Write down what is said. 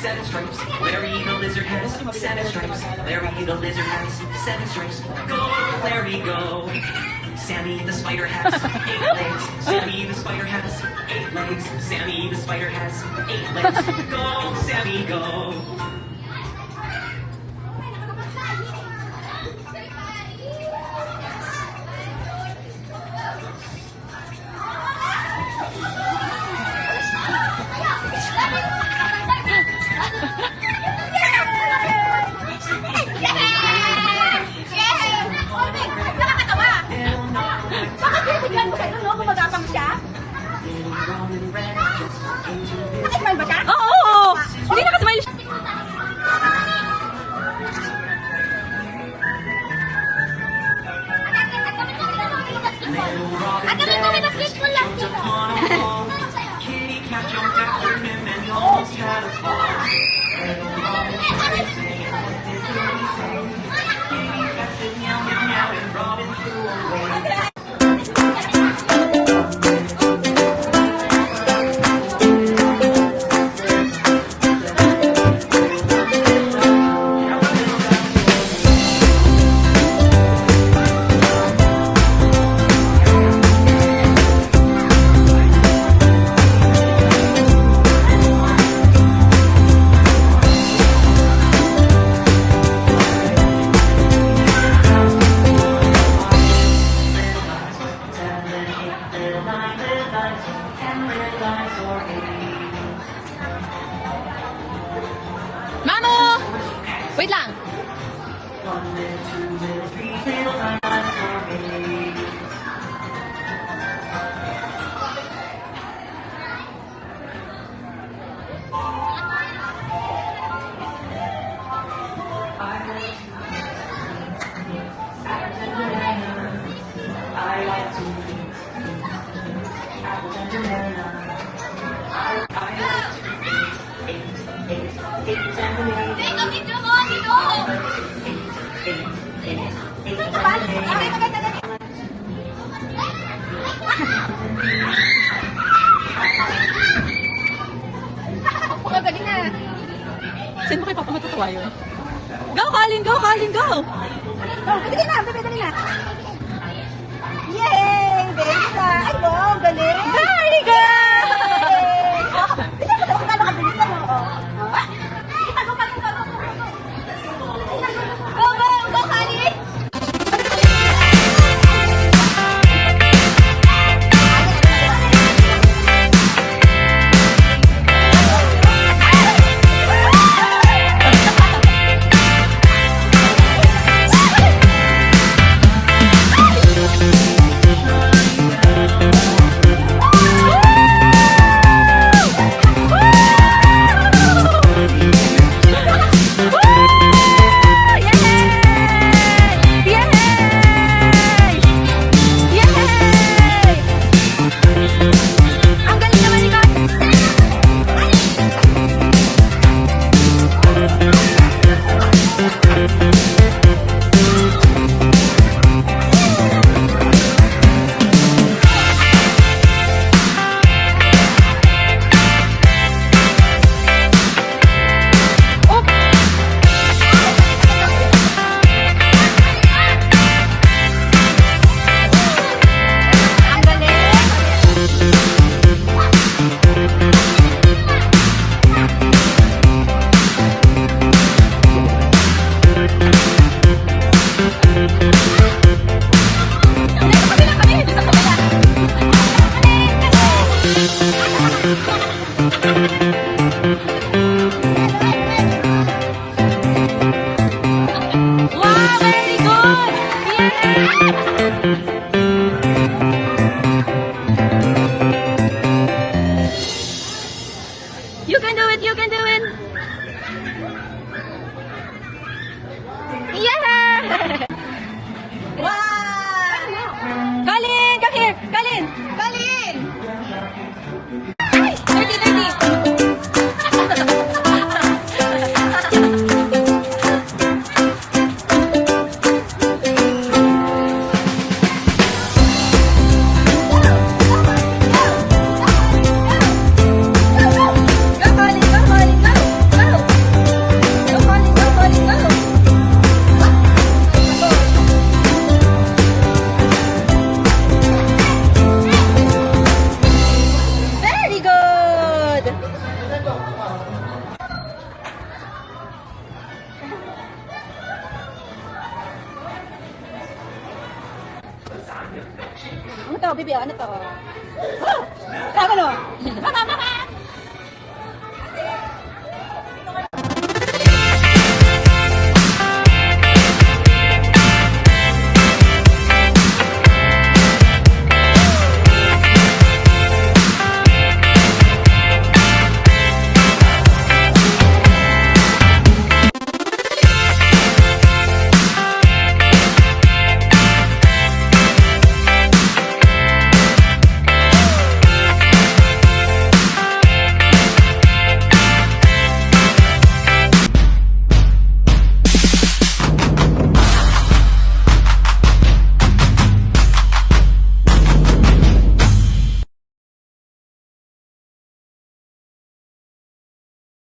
Seven stripes. Larry the lizard has 7 stripes. Larry the lizard has 7 stripes. Go, Larry, go. Sammy the spider has 8 legs. Sammy the spider has 8 legs. Sammy the spider has 8 legs. Go, Sammy, go. Nakasmile ba siya? Oo! Hindi nakasmile siya. At kami kami na fishful lang dito. Kitty cat jumped after him and almost had a fall. Kitty cat said meow meow meow and Robin flew away. Mamo! Wait lang. Dito, dito mo, dito! Dito ba? Okay, maganda na. Magaling na. Saan mo kayo papamatutuwa yun? Go, Colin! Go, Colin! Go! Oh, sige na, dali na. Yay! Galing ka! Ay, wow, galing! Very good! Hindi ka daw kung nakabilis na mo. Go, go, go, Kali! You can do it! You can do it! Yeah! Wow! Colin, come here! Colin! Colin! Dirty, dirty! Go, Colin! Go, Colin! Go! Go! Go, Colin! Go, Colin! Go! Very good! Ano to, Bibi? Ano to? Oh! Tama no?